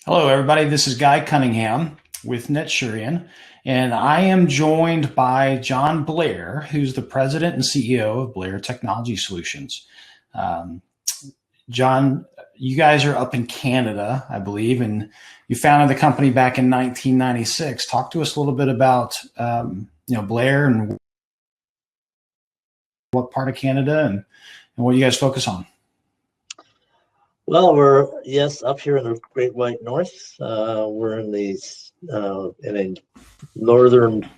Hello, everybody. This is Guy Cunningham with NetSurian, and I am joined by John Blair, who's the president and CEO of Blair Technology Solutions. Um, John, you guys are up in Canada, I believe, and you founded the company back in 1996. Talk to us a little bit about Blair and what part of Canada and what you guys focus on. Well, we're up here in the Great White North. We're in a northern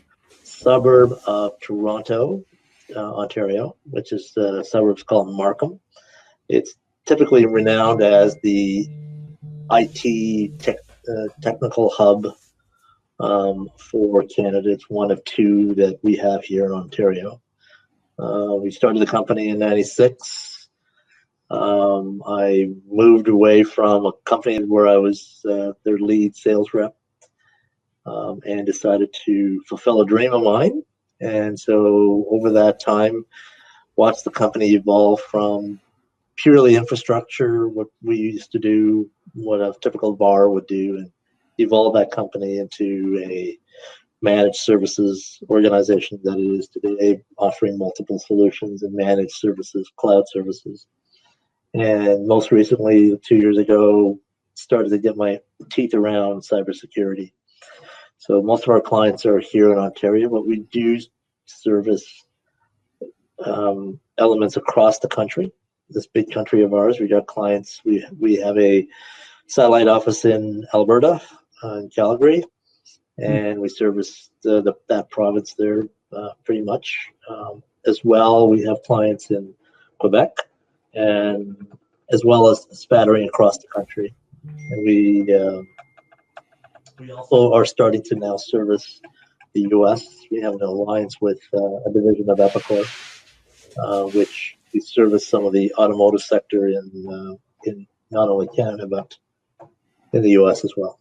suburb of Toronto, Ontario, which is the suburb's called Markham. It's typically renowned as the technical hub for Canada. It's one of two that we have here in Ontario. We started the company in '96. I moved away from a company where I was their lead sales rep, and decided to fulfill a dream of mine. And so over that time, watched the company evolve from purely infrastructure, what we used to do, what a typical VAR would do, and evolve that company into a managed services organization that it is today, offering multiple solutions and managed services, cloud services. And most recently, 2 years ago, started to get my teeth around cybersecurity. So most of our clients are here in Ontario, but we do service elements across the country. This big country of ours, we got clients. We have a satellite office in Alberta, in Calgary, and we service that province there pretty much. As well, we have clients in Quebec, and as well as spattering across the country. And we also are starting to now service the U.S. We have an alliance with a division of Epicor, which we service some of the automotive sector in not only Canada but in the U.S. as well.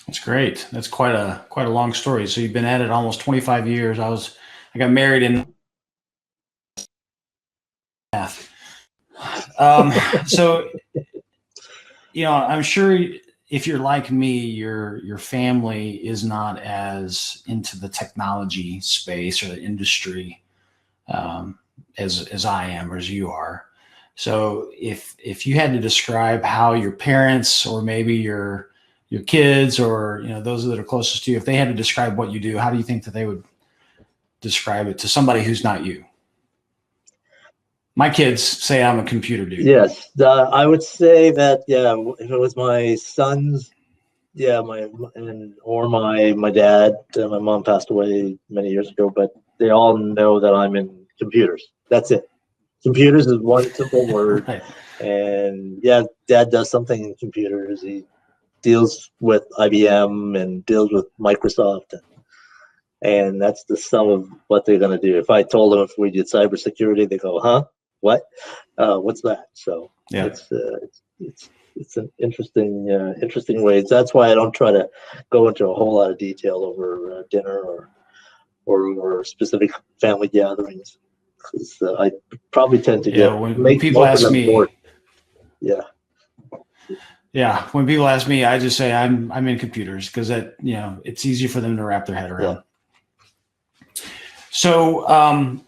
That's great. That's quite a long story. So you've been at it almost 25 years. I got married in math. So, I'm sure if you're like me, your family is not as into the technology space or the industry as I am or as you are. So if you had to describe how your parents or maybe your kids or those that are closest to you, if they had to describe what you do, how do you think that they would describe it to somebody who's not you? My kids say I'm a computer dude. Yes, I would say that. Yeah, if it was my sons, yeah, my dad. My mom passed away many years ago, but they all know that I'm in computers. That's it. Computers is one simple word. Right. And yeah, Dad does something in computers. He deals with IBM and deals with Microsoft, and that's the sum of what they're going to do. If I told them if we did cybersecurity, they go, "Huh? What? What's that?" So Yeah. it's an interesting way. That's why I don't try to go into a whole lot of detail over dinner or over specific family gatherings, because I probably tend to get when people ask me bored. Yeah. Yeah, when people ask me, I just say I'm in computers because it's easy for them to wrap their head around. Yeah. So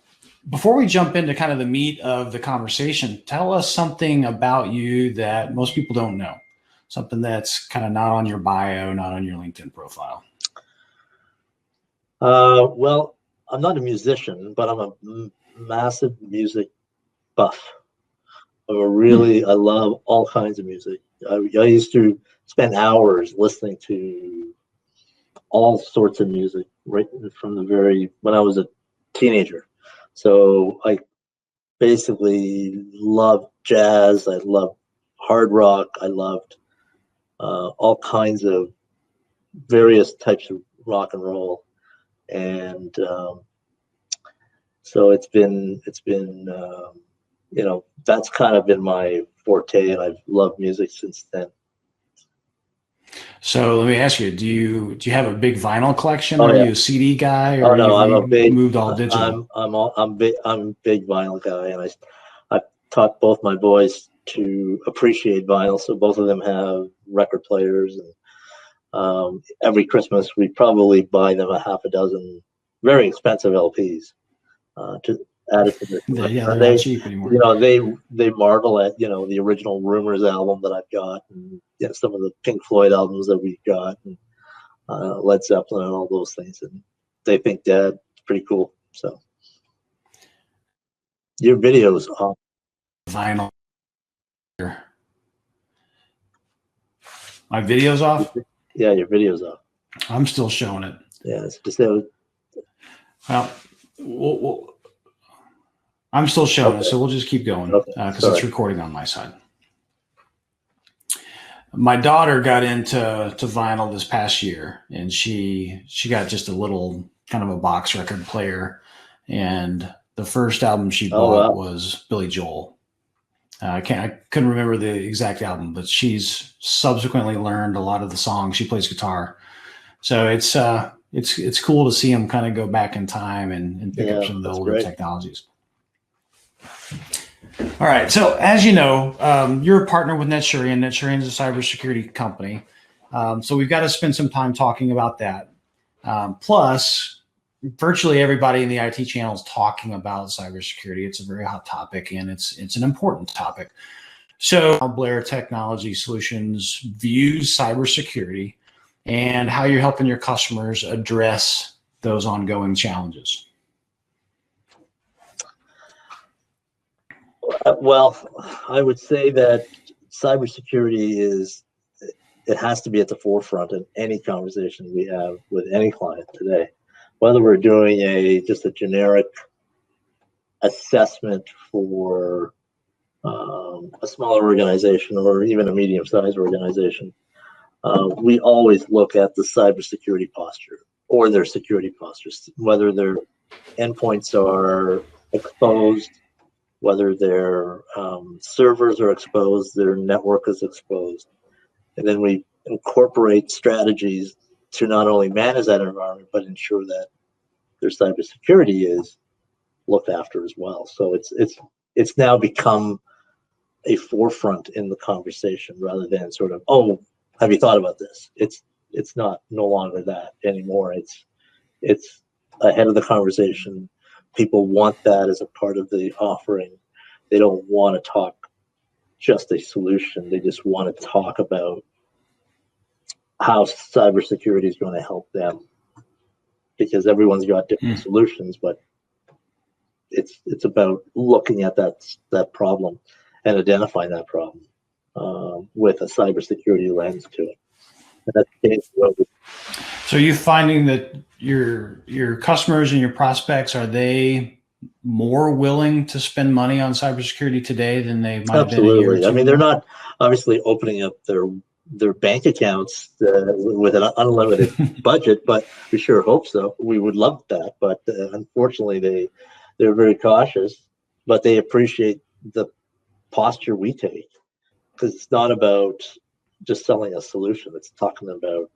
before we jump into kind of the meat of the conversation, tell us something about you that most people don't know, something that's kind of not on your bio, not on your LinkedIn profile. Well, I'm not a musician, but I'm a massive music buff. I love all kinds of music. I used to spend hours listening to all sorts of music right from when I was a teenager. So I basically loved jazz. I loved hard rock. I loved all kinds of various types of rock and roll. And so it's been that's kind of been my forte, and I've loved music since then. So let me ask you: Do you have a big vinyl collection? Are you a CD guy, or no, I'm a big moved all digital? I'm a big vinyl guy, and I taught both my boys to appreciate vinyl. So both of them have record players, and every Christmas we probably buy them a half a dozen very expensive LPs to add it to their collection. Yeah, they're not cheap anymore. You know, they marvel at, you know, the original Rumors album that I've got, and, you know, some of the Pink Floyd albums that we've got, and Led Zeppelin and all those things, and they think that's pretty cool. So your videos on Vinyl. My video's off? Yeah, your video's off. I'm still showing it. Yeah, it's just well, I'm still showing it, so we'll just keep going because it's recording on my side. My daughter got into vinyl this past year, and she got just a little kind of a box record player, and the first album she bought was Billy Joel. I couldn't remember the exact album, but she's subsequently learned a lot of the songs. She plays guitar, so it's cool to see them kind of go back in time and pick up some of the older technologies. All right. So as you know, you're a partner with NetSurian. NetSurian is a cybersecurity company. So we've got to spend some time talking about that. Plus, virtually everybody in the IT channel is talking about cybersecurity. It's a very hot topic, and it's an important topic. So how Blair Technology Solutions views cybersecurity and how you're helping your customers address those ongoing challenges. Well, I would say that cybersecurity it has to be at the forefront in any conversation we have with any client today. Whether we're doing just a generic assessment for a smaller organization or even a medium-sized organization, we always look at the cybersecurity posture or their security postures, whether their endpoints are exposed, whether their servers are exposed, their network is exposed. And then we incorporate strategies to not only manage that environment, but ensure that their cybersecurity is looked after as well. So it's now become a forefront in the conversation rather than sort of, oh, have you thought about this? It's no longer that anymore. It's ahead of the conversation. People want that as a part of the offering. They don't want to talk just a solution. They just want to talk about how cybersecurity is going to help them, because everyone's got different solutions, but it's about looking at that problem and identifying that problem with a cybersecurity lens to it. And that's so you're finding that your customers and your prospects, are they more willing to spend money on cybersecurity today than they might have been a year or two? I mean, they're not obviously opening up their bank accounts with an unlimited budget, but we sure hope so. We would love that, but unfortunately they're very cautious, but they appreciate the posture we take, because it's not about just selling a solution. It's talking about,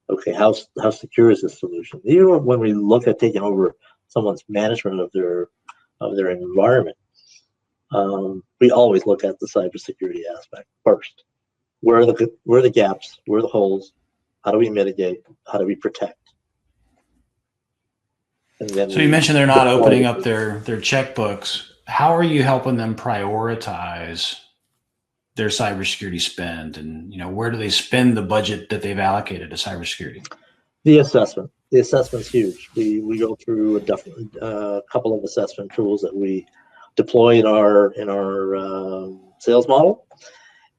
okay, how secure is this solution? Even when we look at taking over someone's management of their environment, we always look at the cybersecurity aspect first. Where are the gaps? Where are the holes? How do we mitigate? How do we protect? And then so you mentioned they're not opening up their checkbooks. How are you helping them prioritize their cybersecurity spend, and where do they spend the budget that they've allocated to cybersecurity? The assessment's huge. We go through a couple of assessment tools that we deploy in our sales model,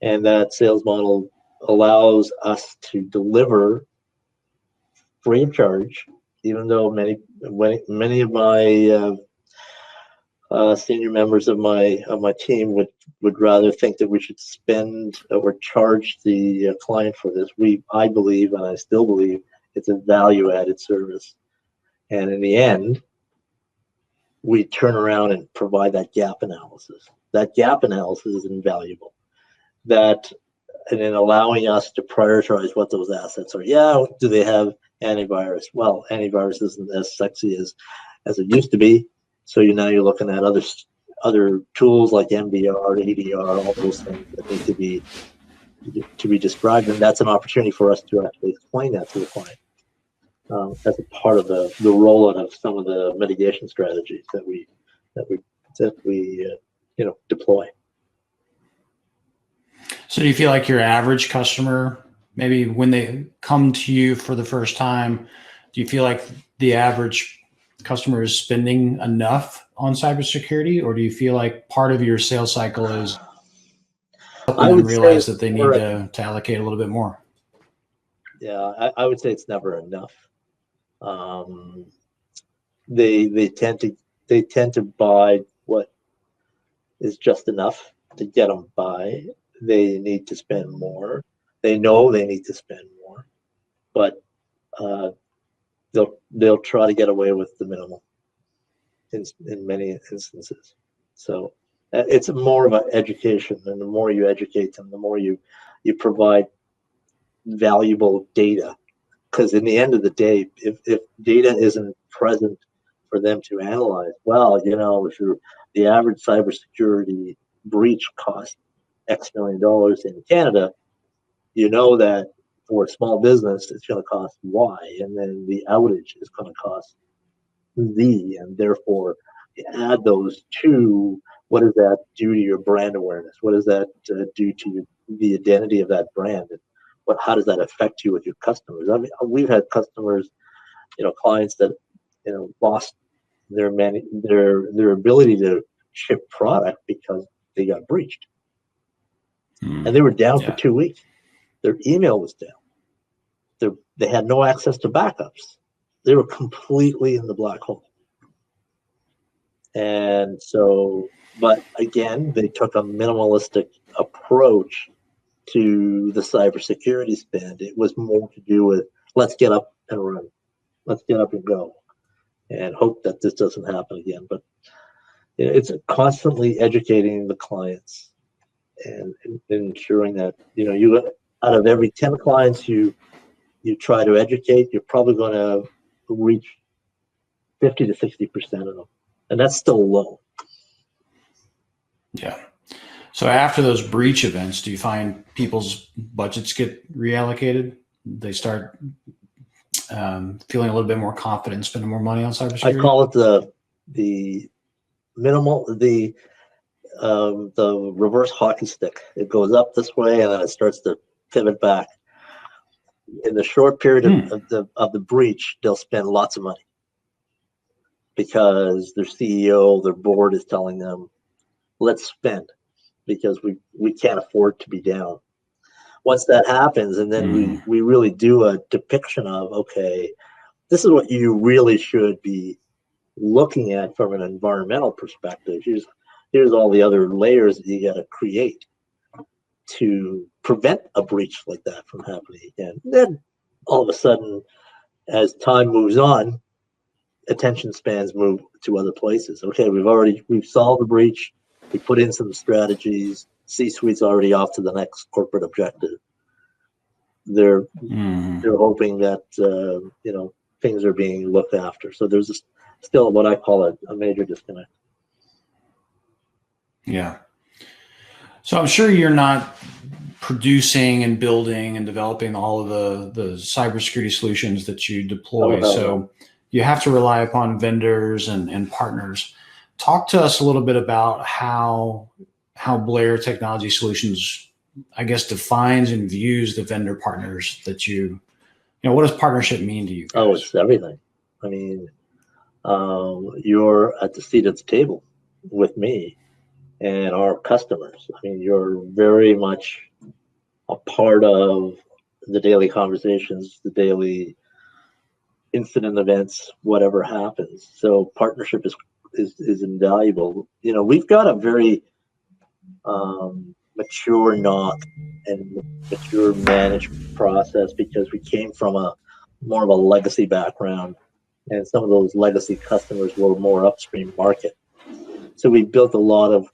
and that sales model allows us to deliver free of charge, even though many of my senior members of my team would rather think that we should spend or charge the client for this. I believe, and I still believe, it's a value-added service. And in the end, we turn around and provide that gap analysis. That gap analysis is invaluable. And in allowing us to prioritize what those assets are. Yeah, do they have antivirus? Well, antivirus isn't as sexy as it used to be. So now you're looking at other tools like MDR, ADR, all those things that need to be described, and that's an opportunity for us to actually explain that to the client as a part of the rollout of some of the mitigation strategies that we deploy. So do you feel like your average customer, maybe when they come to you for the first time, do you feel like the average customer is spending enough on cybersecurity, or do you feel like part of your sales cycle is helping them realize that they need to allocate a little bit more? Yeah, I would say it's never enough. They tend to buy what is just enough to get them by. They need to spend more. They know they need to spend more, but they'll try to get away with the minimal in many instances. So it's more of an education, and the more you educate them, the more you provide valuable data. Because in the end of the day, if data isn't present for them to analyze, well, if the average cybersecurity breach costs X million dollars in Canada, you know that for a small business, it's going to cost Y, and then the outage is going to cost Z, and therefore you add those two. What does that do to your brand awareness? What does that do to the identity of that brand? And how does that affect you with your customers? I mean, we've had customers, clients that, lost their ability to ship product because they got breached, and they were down for 2 weeks. Their email was down. They had no access to backups. They were completely in the black hole. And so, but again, they took a minimalistic approach to the cybersecurity spend. It was more to do with, let's get up and run. Let's get up and go and hope that this doesn't happen again. But it's constantly educating the clients and ensuring that, you out of every 10 clients you try to educate, you're probably going to reach 50 to 60% of them. And that's still low. Yeah. So after those breach events, do you find people's budgets get reallocated? They start feeling a little bit more confident, spending more money on cybersecurity? I call it the minimal, the reverse hockey stick. It goes up this way and then it starts to pivot back. In the short period of the breach, they'll spend lots of money because their CEO, their board is telling them, let's spend because we can't afford to be down. Once that happens, and then we really do a depiction of, okay, this is what you really should be looking at from an environmental perspective. Here's all the other layers that you got to create to prevent a breach like that from happening again. Then all of a sudden, as time moves on, attention spans move to other places. Okay, we've solved the breach. We put in some strategies. C-suite's already off to the next corporate objective. They're hoping that things are being looked after. So there's still what I call a major disconnect. Yeah. So I'm sure you're not producing and building and developing all of the cybersecurity solutions that you deploy. So you have to rely upon vendors and partners. Talk to us a little bit about how Blair Technology Solutions, I guess, defines and views the vendor partners that what does partnership mean to you guys? Oh, it's everything. I mean, you're at the seat at the table with me and our customers. I mean, you're very much a part of the daily conversations, the daily incident events, whatever happens. So partnership is invaluable. We've got a very mature NOC and mature management process because we came from more of a legacy background, and some of those legacy customers were more upstream market. So we built a lot of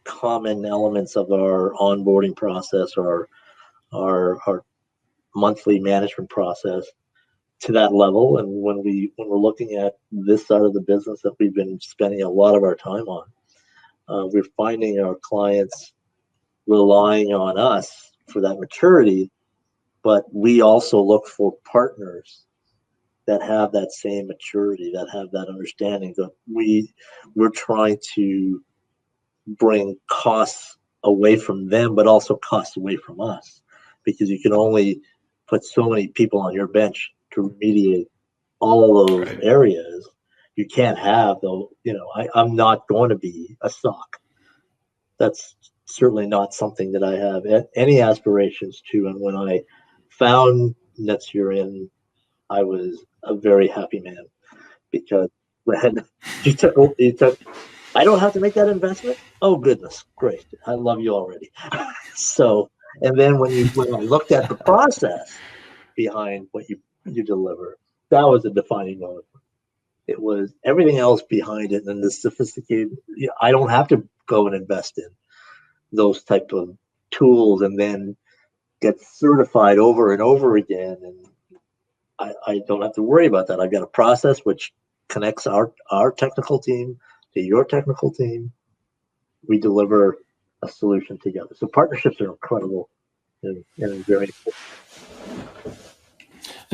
common elements of our onboarding process, or our monthly management process to that level. And when we're looking at this side of the business that we've been spending a lot of our time on, we're finding our clients relying on us for that maturity, but we also look for partners that have that same maturity, that have that understanding that we're trying to bring costs away from them, but also costs away from us, because you can only put so many people on your bench to remediate all of those areas. You can't have though, I'm not going to be a SOC. That's certainly not something that I have any aspirations to. And when I found NetSurin, I was a very happy man, because when you took, I don't have to make that investment. Oh goodness, great! I love you already. So, and then when I looked at the process behind what you deliver, that was a defining moment. It was everything else behind it, and the sophisticated. I don't have to go and invest in those type of tools and then get certified over and over again, and I don't have to worry about that. I've got a process which connects our technical team to your technical team. We deliver a solution together. So partnerships are incredible and very important.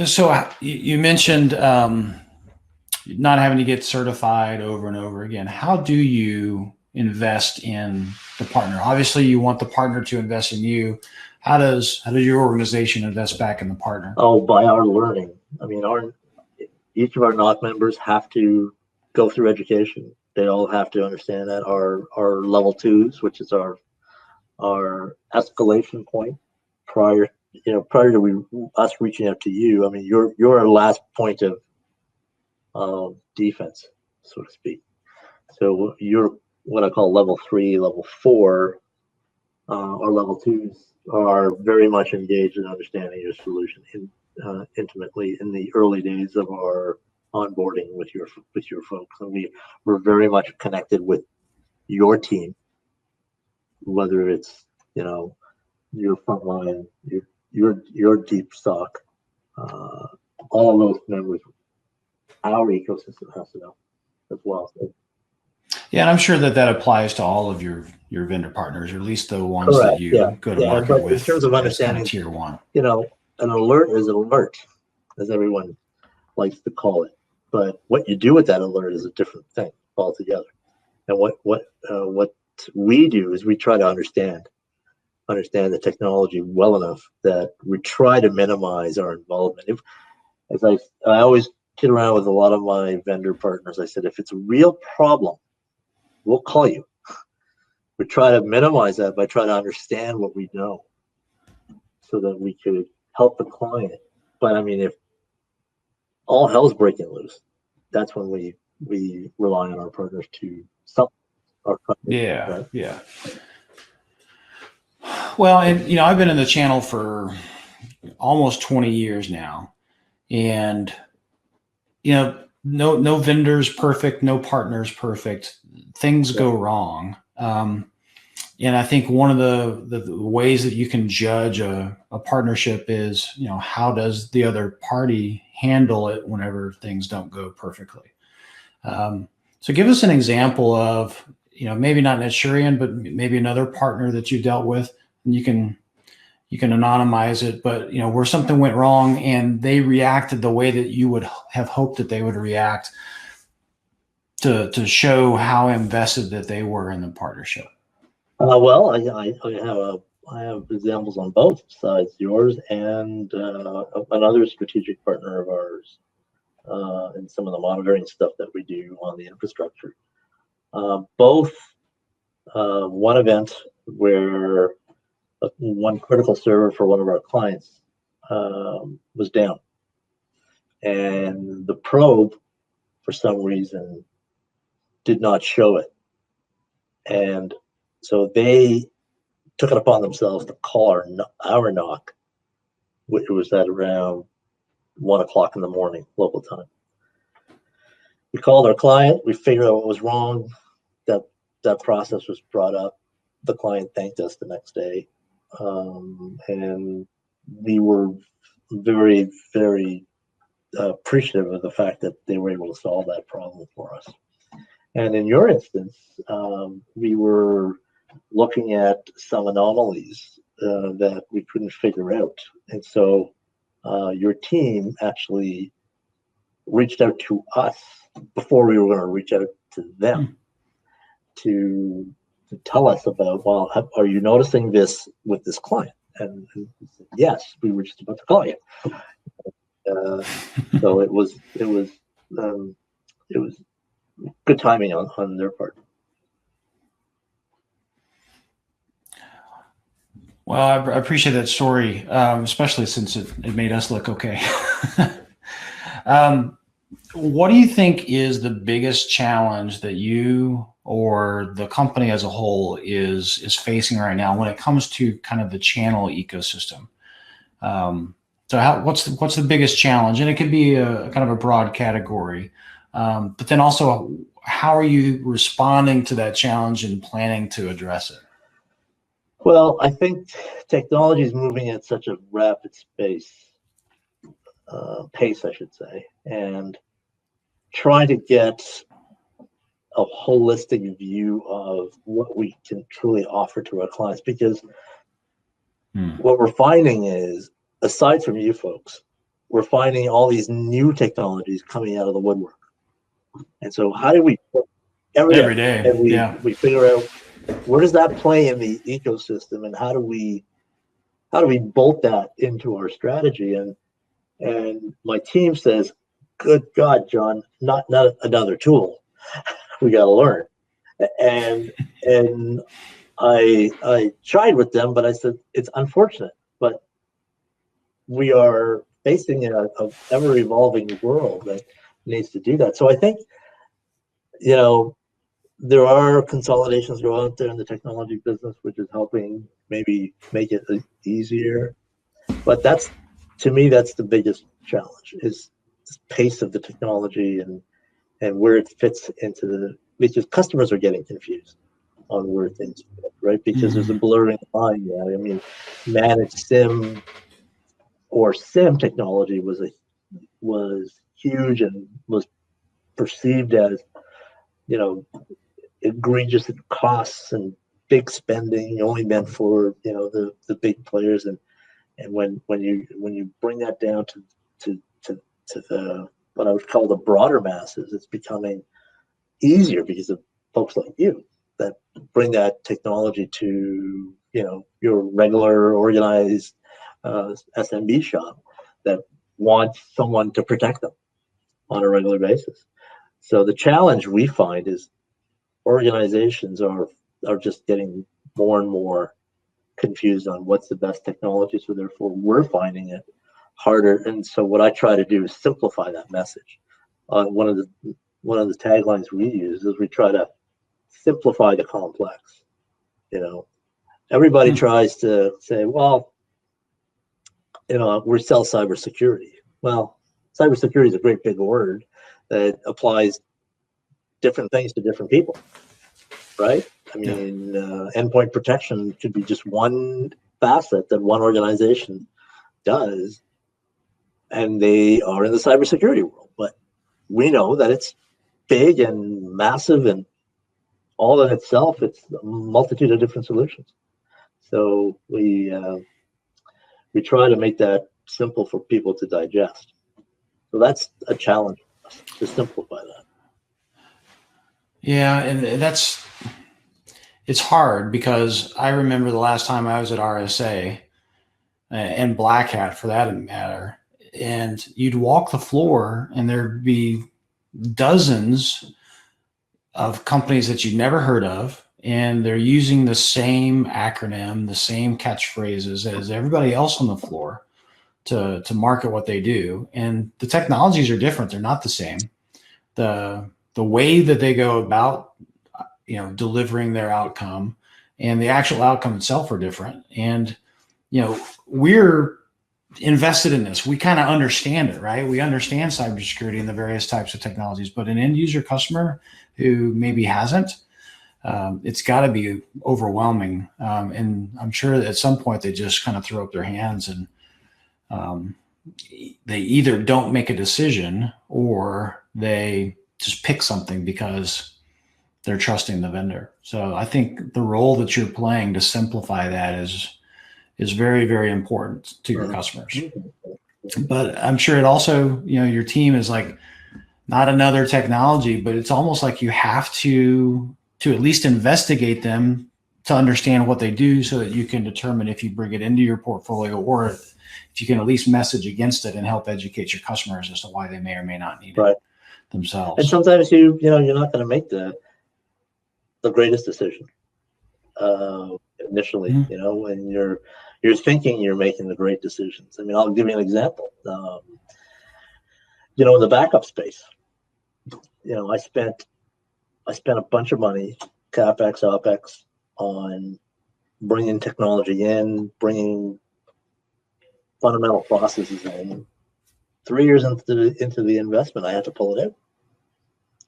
So you mentioned not having to get certified over and over again. How do you invest in the partner? Obviously, you want the partner to invest in you. How does your organization invest back in the partner? Oh, by our learning. I mean, each of our NOC members have to go through education. They all have to understand that our level twos, which is our escalation point prior to us reaching out to you. I mean, you're our last point of defense, so to speak. So you're what I call level 3, level 4, or level 2s are very much engaged in understanding your solution intimately in the early days of our onboarding with your folks, and we're very much connected with your team, whether it's your frontline, your deep stock, all of those members. Our ecosystem has to know as well. So, yeah, and I'm sure that applies to all of your vendor partners, or at least the ones correct, that you go to market with. In terms of understanding, kind of tier one, an alert is an alert, as everyone likes to call it. But what you do with that alert is a different thing altogether. And what we do is we try to understand the technology well enough that we try to minimize our involvement. As I always kid around with a lot of my vendor partners, I said, if it's a real problem, we'll call you. We try to minimize that by trying to understand what we know so that we could help the client. But I mean, if all hell's breaking loose, that's when we rely on our partners to help our customers. Yeah, right? Yeah. Well, and I've been in the channel for almost 20 years now, and no vendor's perfect, no partner's perfect. Things go wrong. And I think one of the ways that you can judge a partnership is, how does the other party handle it whenever things don't go perfectly? So give us an example of, maybe not NetSurin, but maybe another partner that you dealt with, and you can anonymize it, but where something went wrong and they reacted the way that you would have hoped that they would react to show how invested that they were in the partnership. Well, I have examples on both sides, yours and another strategic partner of ours, and some of the monitoring stuff that we do on the infrastructure. Both one event where one critical server for one of our clients was down, and the probe, for some reason, did not show it, and so they took it upon themselves to call our NOC, which was at around 1 o'clock in the morning local time. We called our client. We figured out what was wrong. That process was brought up. The client thanked us the next day, and we were very, very appreciative of the fact that they were able to solve that problem for us. And in your instance, we were looking at some anomalies that we couldn't figure out. And so your team actually reached out to us before we were going to reach out to them to tell us about, well, are you noticing this with this client? And we said, yes, we were just about to call you. So it was good timing on their part. Well, I appreciate that story, especially since it made us look okay. What do you think is the biggest challenge that you or the company as a whole is facing right now when it comes to kind of the channel ecosystem? So what's the biggest challenge? And it could be a kind of a broad category, but then also how are you responding to that challenge and planning to address it? Well, I think technology is moving at such a rapid pace, I should say, and trying to get a holistic view of what we can truly offer to our clients. Because what we're finding is, aside from you folks, we're finding all these new technologies coming out of the woodwork. And so how do we Every day, and yeah. we figure out where does that play in the ecosystem, and how do we bolt that into our strategy? And my team says, good God, John, not another tool. We got to learn. And I tried with them, but I said, it's unfortunate, but we are facing a ever evolving world that needs to do that. So I think, there are consolidations go out there in the technology business, which is helping maybe make it easier. But to me, that's the biggest challenge, is the pace of the technology and where it fits because customers are getting confused on where things fit, right? Because there's a blurring line. Yeah, I mean, managed SIM or SIM technology was huge and was perceived as, egregious costs and big spending, only meant for the big players. And when you bring that down to the what I would call the broader masses, it's becoming easier because of folks like you that bring that technology to your regular organized SMB shop that wants someone to protect them on a regular basis. So the challenge we find is organizations are just getting more and more confused on what's the best technology. So therefore, we're finding it harder. And so what I try to do is simplify that message. One of the taglines we use is we try to simplify the complex. Everybody tries to say, well, we sell cybersecurity. Well, cybersecurity is a great big word that applies different things to different people, right? I mean, endpoint protection could be just one facet that one organization does, and they are in the cybersecurity world. But we know that it's big and massive, and all in itself, it's a multitude of different solutions. So we try to make that simple for people to digest. So that's a challenge for us, to simplify that. Yeah, and it's hard because I remember the last time I was at RSA and Black Hat for that matter, and you'd walk the floor and there'd be dozens of companies that you'd never heard of, and they're using the same acronym, the same catchphrases as everybody else on the floor to market what they do. And the technologies are different. They're not the same. The way that they go about, delivering their outcome and the actual outcome itself are different. And, we're invested in this. We kind of understand it, right? We understand cybersecurity and the various types of technologies, but an end user customer who maybe hasn't, it's got to be overwhelming. And I'm sure that at some point they just kind of throw up their hands and they either don't make a decision or they just pick something because they're trusting the vendor. So I think the role that you're playing to simplify that is very, very important to your customers. But I'm sure it also, your team is like not another technology, but it's almost like you have to at least investigate them to understand what they do so that you can determine if you bring it into your portfolio or if you can at least message against it and help educate your customers as to why they may or may not need it themselves. And sometimes you're not going to make the greatest decision initially, when you're thinking you're making the great decisions. I mean, I'll give you an example. In the backup space, I spent a bunch of money, CapEx, OpEx, on bringing technology in, bringing fundamental processes in. 3 years into the investment, I had to pull it out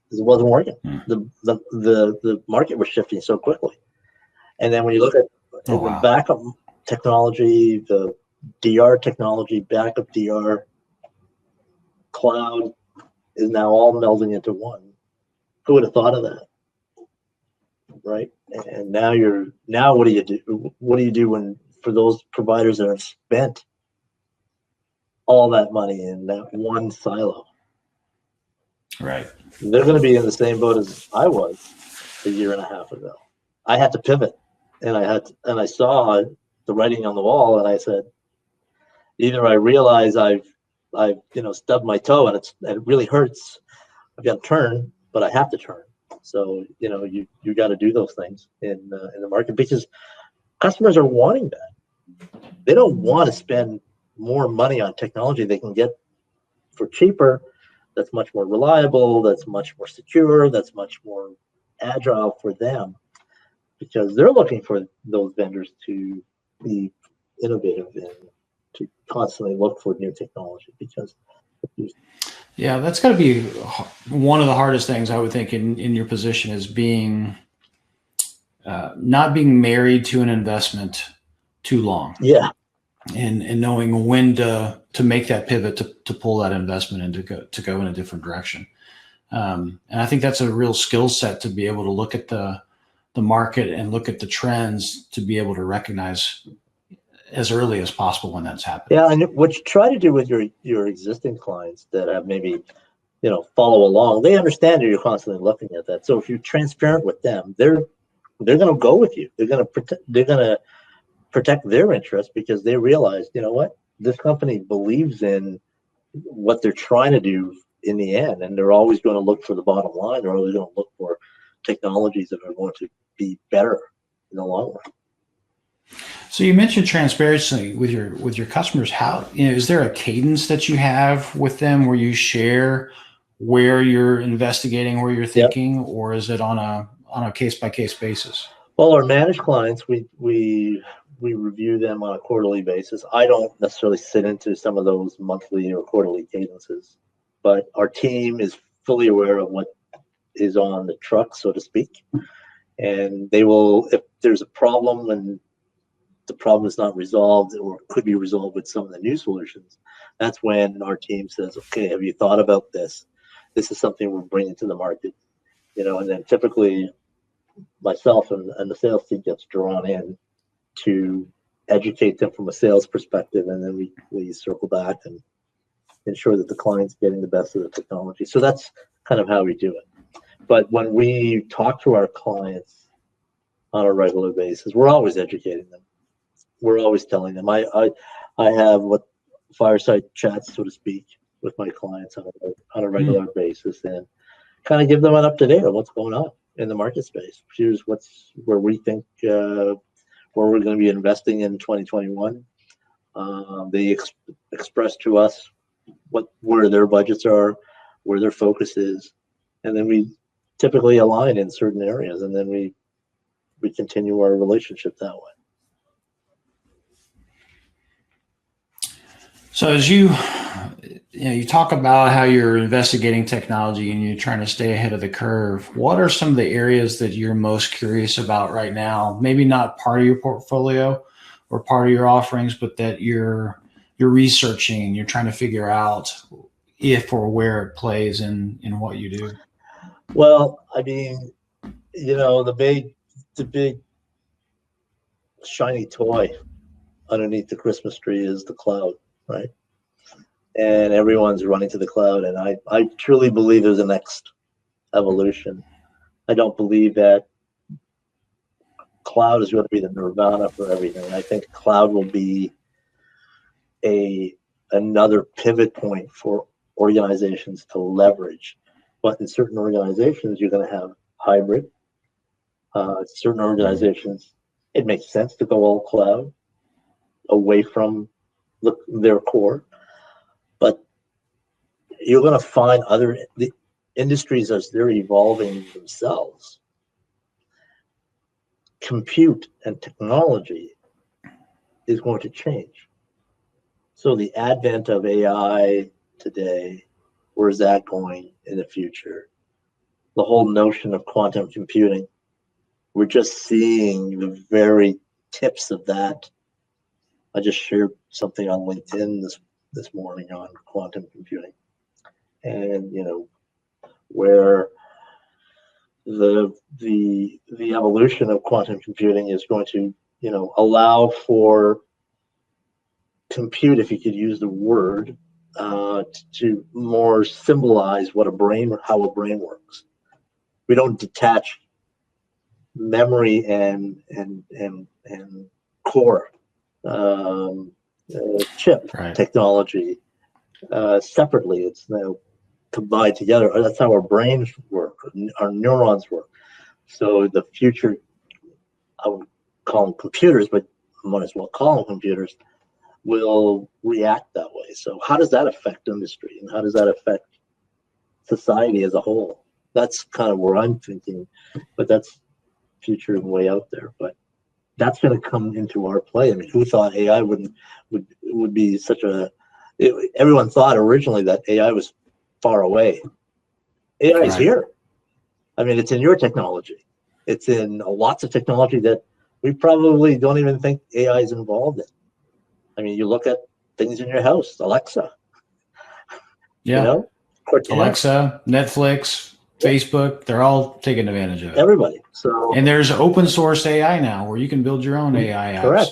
because it wasn't working. The market was shifting so quickly. And then when you look at the backup technology, the DR technology, backup DR, cloud is now all melding into one. Who would have thought of that? Right? And now what do you do? What do you do when for those providers that have spent all that money in that one silo? Right. They're going to be in the same boat as I was a year and a half ago. I had to pivot, and I saw the writing on the wall, and I said, either I realize I've stubbed my toe and it really hurts. I've got to turn, but I have to turn. So you got to do those things in the market because customers are wanting that. They don't want to spend more money on technology they can get for cheaper. That's much more reliable. That's much more secure. That's much more agile for them because they're looking for those vendors to be innovative and to constantly look for new technology because. Yeah, that's got to be one of the hardest things I would think in your position is being not being married to an investment too long. Yeah, and knowing when to make that pivot to pull that investment and to go in a different direction. And I think that's a real skill set to be able to look at the market and look at the trends to be able to recognize as early as possible when that's happening. Yeah, and what you try to do with your existing clients that have maybe follow along, they understand you're constantly looking at that. So if you're transparent with them, they're going to go with you. They're going to protect their interests because they realize, what, this company believes in what they're trying to do in the end, and they're always going to look for the bottom line. They're always going to look for technologies that are going to be better in the long run. So you mentioned transparency with your customers. How is there a cadence that you have with them where you share where you're investigating, where you're thinking, or is it on a case by case basis? Well, our managed clients, we review them on a quarterly basis. I don't necessarily sit into some of those monthly or quarterly cadences, but our team is fully aware of what is on the truck, so to speak, and they will, if there's a problem and the problem is not resolved or could be resolved with some of the new solutions, that's when our team says, okay, have you thought about this? This is something we're bringing to the market, and then typically myself and the sales team gets drawn in to educate them from a sales perspective, and then we circle back and ensure that the client's getting the best of the technology. So that's kind of how we do it. But when we talk to our clients on a regular basis, we're always educating them. We're always telling them. I have what fireside chats, so to speak, with my clients on a regular basis, and kind of give them an up to date on what's going on in the market space. Here's where we think where we're going to be investing in 2021. They express to us where their budgets are, where their focus is, and then we typically align in certain areas, and then we continue our relationship that way. So as you talk about how you're investigating technology and you're trying to stay ahead of the curve, what are some of the areas that you're most curious about right now? Maybe not part of your portfolio or part of your offerings, but that you're researching and you're trying to figure out if or where it plays in what you do. Well, I mean, the big shiny toy underneath the Christmas tree is the cloud, right? And everyone's running to the cloud. And I truly believe there's a next evolution. I don't believe that cloud is going to be the nirvana for everything. I think cloud will be another pivot point for organizations to leverage. But in certain organizations, you're going to have hybrid. Certain organizations, it makes sense to go all cloud away from their core. But you're going to find the industries as they're evolving themselves. Compute and technology is going to change. So the advent of AI today, where is that going in the future? The whole notion of quantum computing, we're just seeing the very tips of that. I just shared something on LinkedIn this morning on quantum computing, and where the evolution of quantum computing is going to allow for compute, if you could use the word, to more symbolize how a brain works. We don't detach memory and core chip technology separately. It's now combined together. That's how our brains work, our neurons work. So the future, I would call them computers, but I might as well call them computers, will react that way. So how does that affect industry, and how does that affect society as a whole? That's kind of where I'm thinking, but that's future way out there. But that's going to come into our play. I mean, who thought AI would be such a? Everyone thought originally that AI was far away. AI is here. I mean, it's in your technology. It's in lots of technology that we probably don't even think AI is involved in. I mean, you look at things in your house, Alexa. Yeah. Alexa, Netflix, Facebook, they're all taking advantage of it. Everybody. So, and there's open source AI now where you can build your own AI apps. Correct.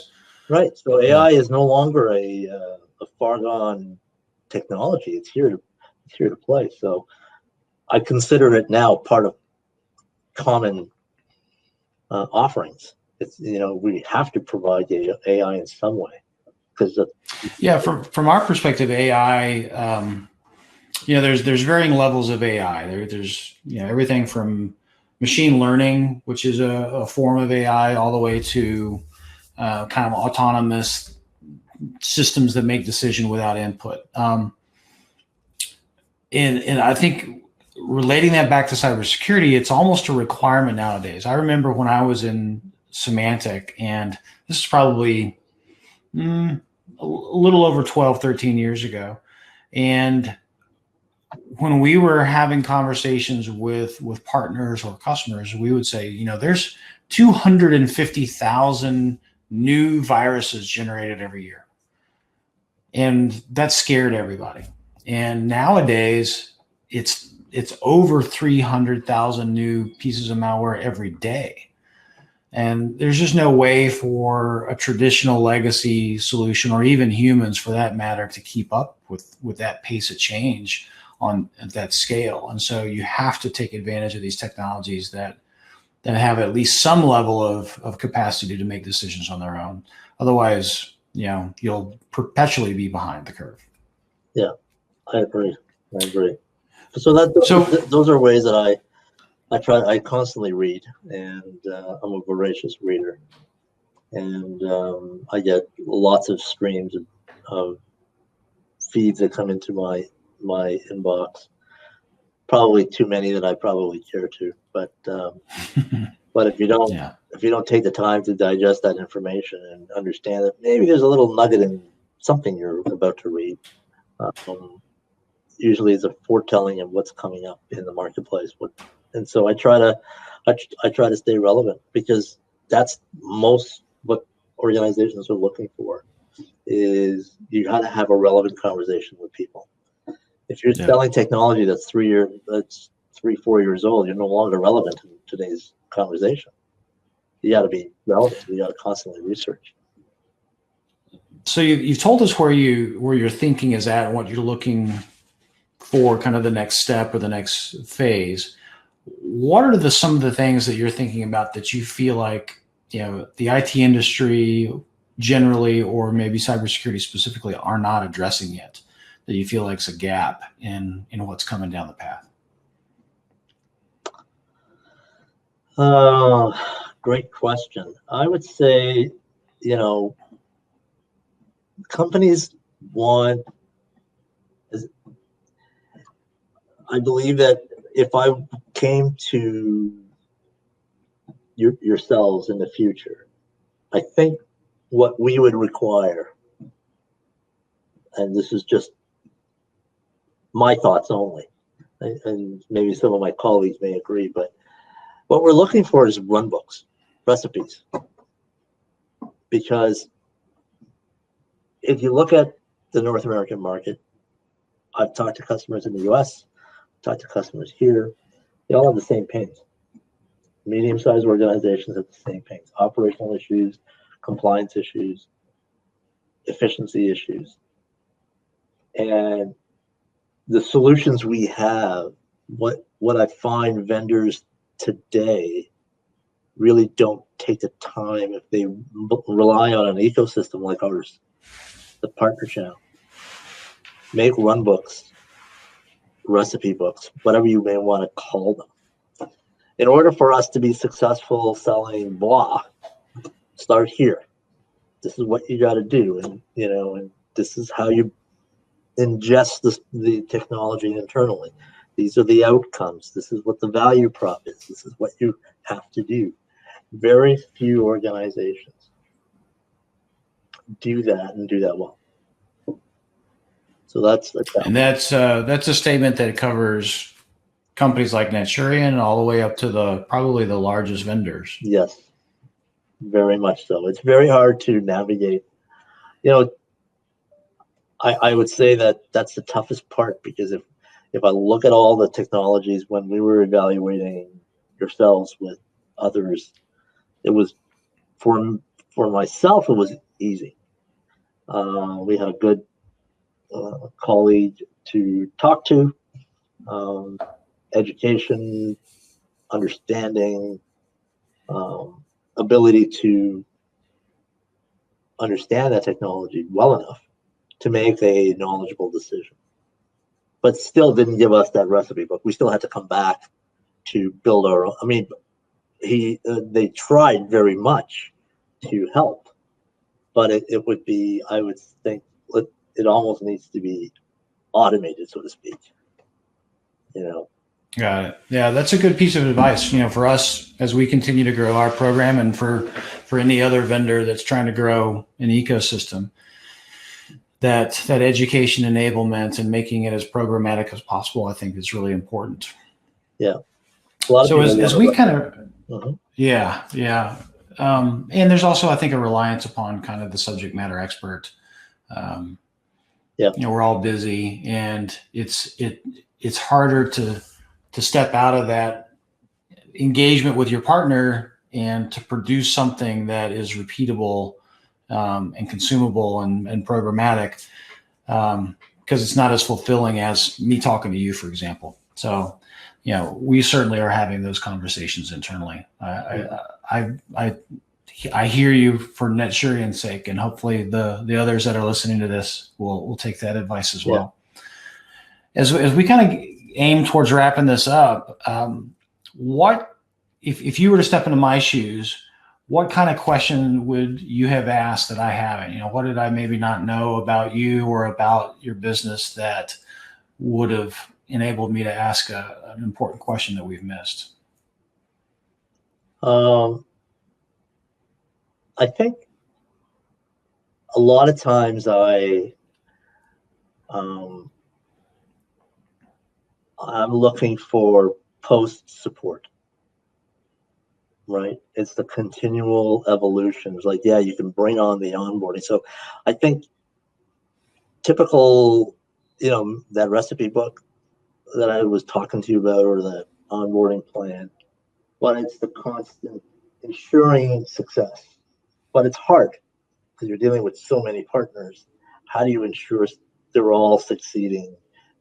Right. So AI is no longer a far gone technology. It's here to play. So I consider it now part of common offerings. It's we have to provide AI in some way. From our perspective, AI, there's varying levels of AI. There's everything from machine learning, which is a form of AI, all the way to kind of autonomous systems that make decision without input. And I think relating that back to cybersecurity, it's almost a requirement nowadays. I remember when I was in Symantec, and this is probably a little over 12, 13 years ago. And when we were having conversations with partners or customers, we would say, there's 250,000 new viruses generated every year. And that scared everybody. And nowadays, it's over 300,000 new pieces of malware every day. And there's just no way for a traditional legacy solution, or even humans for that matter, to keep up with that pace of change on that scale. And so you have to take advantage of these technologies that have at least some level of capacity to make decisions on their own. Otherwise, you'll perpetually be behind the curve. Yeah, I agree. So those are ways that I constantly read, and I'm a voracious reader, and I get lots of streams of feeds that come into my inbox. Probably too many that I probably care to, but if you don't take the time to digest that information and understand that maybe there's a little nugget in something you're about to read, usually it's a foretelling of what's coming up in the marketplace. And so I try to stay relevant, because that's most what organizations are looking for. Is you got to have a relevant conversation with people. If you're selling technology that's 4 years old, you're no longer relevant in today's conversation. You got to be relevant. You got to constantly research. So you've told us where your thinking is at and what you're looking for, kind of the next step or the next phase. What are some of the things that you're thinking about that you feel like, the IT industry generally, or maybe cybersecurity specifically, are not addressing yet, that you feel like is a gap in what's coming down the path? Great question. I would say, companies want, I believe that if I came to yourselves in the future, I think what we would require, and this is just my thoughts only, and maybe some of my colleagues may agree, but what we're looking for is run books, recipes. Because if you look at the North American market, I've talked to customers in the US, talked to customers here, they all have the same pains. Medium-sized organizations have the same pains: operational issues, compliance issues, efficiency issues. And the solutions we have, what I find vendors today really don't take the time, if they rely on an ecosystem like ours, the partner channel, make run books, recipe books, whatever you may want to call them. In order for us to be successful selling blah, start here. This is what you got to do, and this is how you ingest the technology internally. These are the outcomes. This is what the value prop is. This is what you have to do. Very few organizations do that and do that well. So that's a statement that covers companies like Naturian all the way up to probably the largest vendors. Yes, very much so. It's very hard to navigate. I would say that that's the toughest part, because if I look at all the technologies when we were evaluating yourselves with others, it was for myself, it was easy. We had a good colleague to talk to, education, understanding, ability to understand that technology well enough to make a knowledgeable decision, but still didn't give us that recipe book. We still had to come back to build our own. I mean, they tried very much to help, but it would be, I would think, it almost needs to be automated, so to speak. Got it. Yeah, that's a good piece of advice, for us as we continue to grow our program, and for any other vendor that's trying to grow an ecosystem. That education enablement and making it as programmatic as possible, I think, is really important. Yeah. So as we kind of, yeah. And there's also, I think, a reliance upon kind of the subject matter expert. We're all busy, and it's harder to step out of that engagement with your partner and to produce something that is repeatable and consumable and programmatic, because it's not as fulfilling as me talking to you, for example. So, we certainly are having those conversations internally. I hear you for Naturian's sake, and hopefully the others that are listening to this will take that advice as well. As we kind of aim towards wrapping this up, what if you were to step into my shoes, what kind of question would you have asked that I haven't? What did I maybe not know about you or about your business that would have enabled me to ask an important question that we've missed? I think a lot of times I'm looking for post support. Right? It's the continual evolution. It's like, you can bring on the onboarding. So I think typical, that recipe book that I was talking to you about, or the onboarding plan, but it's the constant ensuring success. But it's hard because you're dealing with so many partners. How do you ensure they're all succeeding?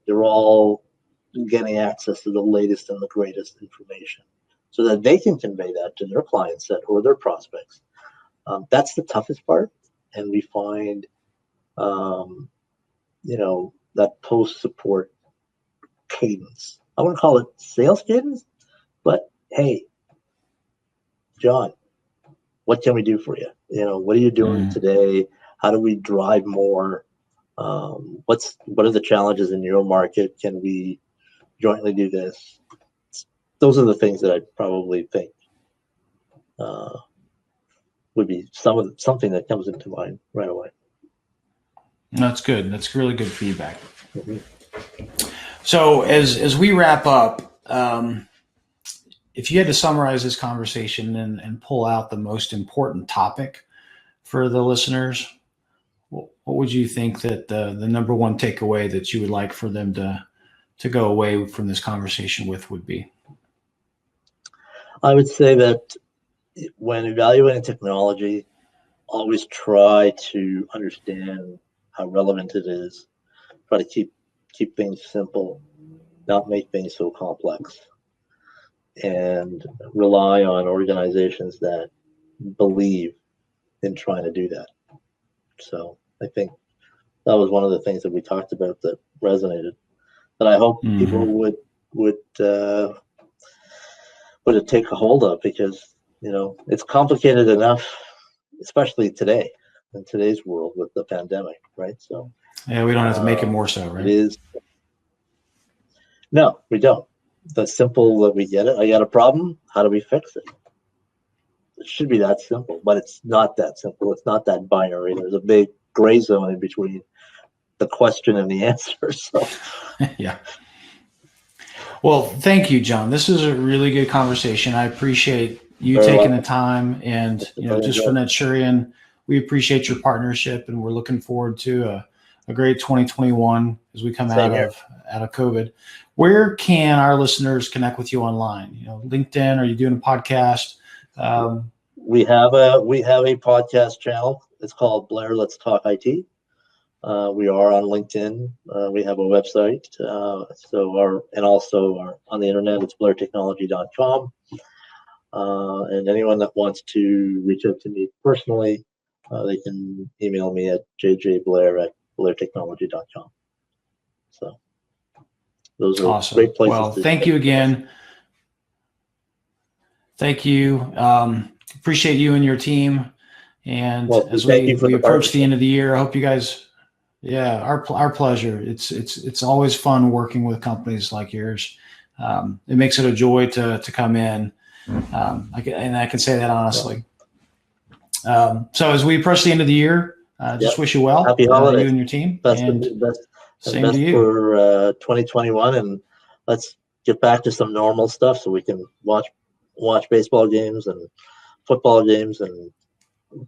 They're all getting access to the latest and the greatest information so that they can convey that to their client set or their prospects. That's the toughest part. And we find, that post-support cadence. I wouldn't call it sales cadence, but hey, John, what can we do for you? What are you doing today? How do we drive more? What are the challenges in your market? Can we jointly do this? Those are the things that I probably think would be something that comes into mind right away. That's good. That's really good feedback. Mm-hmm. So as we wrap up, if you had to summarize this conversation and pull out the most important topic for the listeners, what would you think that the number one takeaway that you would like for them to go away from this conversation with would be? I would say that when evaluating technology, always try to understand how relevant it is. Try to keep things simple, not make things so complex, and rely on organizations that believe in trying to do that. So I think that was one of the things that we talked about that resonated, that I hope people would take a hold of, because it's complicated enough, especially today, in today's world with the pandemic, right? So yeah, we don't have to make it more so, right? It is. No, we don't. The simple that we get it. I got a problem. How do we fix it? It should be that simple, but it's not that simple. It's not that binary. There's a big gray zone in between the question and the answer. So, yeah. Well, thank you, John. This is a really good conversation. I appreciate you taking the time, and just for Neturian, we appreciate your partnership, and we're looking forward to a great 2021 as we come out of COVID. Where can our listeners connect with you online? LinkedIn? Are you doing a podcast? We have a podcast channel. It's called Blair. Let's Talk IT. We are on LinkedIn. We have a website. Also on the internet, it's blairtechnology.com. And anyone that wants to reach out to me personally, they can email me at jjblair@blairtechnology.com. So those are awesome. Great places. Well, thank you again. Thank you. Appreciate you and your team. And as we approach the end of the year, I hope you guys, our pleasure. It's always fun working with companies like yours. It makes it a joy to come in. I can say that honestly. So as we approach the end of the year, just wish you well. Happy holidays. You and your team. Same to you. For 2021, and let's get back to some normal stuff so we can watch baseball games and football games and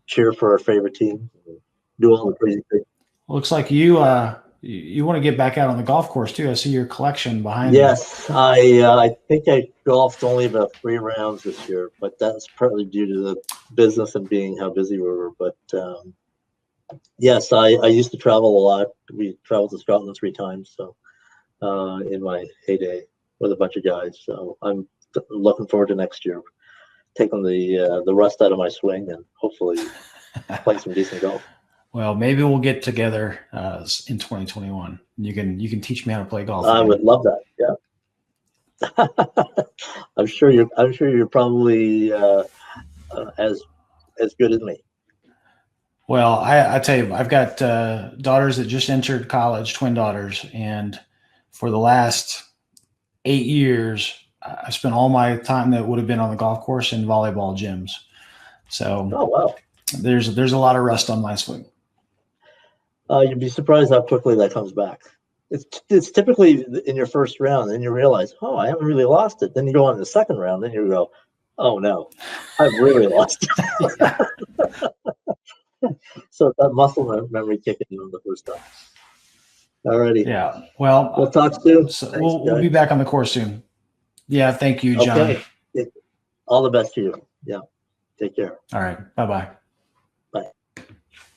cheer for our favorite team and do all the crazy things. Looks like you want to get back out on the golf course too. I see your collection behind you. Yes, I think I golfed only about 3 rounds this year, but that's partly due to the business and being how busy we were. But yes, I used to travel a lot. We traveled to Scotland 3 times, so in my heyday with a bunch of guys. So I'm looking forward to next year, taking the rust out of my swing and hopefully play some decent golf. Well, maybe we'll get together in 2021. You can teach me how to play golf. I would love that. Yeah. I'm sure you're probably as good as me. Well, I tell you, I've got daughters that just entered college, twin daughters, and for the last 8 years, I spent all my time that would have been on the golf course in volleyball gyms. So, oh wow, there's a lot of rust on my swing. You'd be surprised how quickly that comes back. It's typically in your first round, then you realize, oh, I haven't really lost it. Then you go on to the second round, then you go, oh no, I've really lost it. So that muscle memory kicking in on the first time. Alrighty. Yeah. Well, we'll talk soon. So we'll be back on the course soon. Yeah. Thank you, John. Okay. All the best to you. Yeah. Take care. All right. Bye-bye.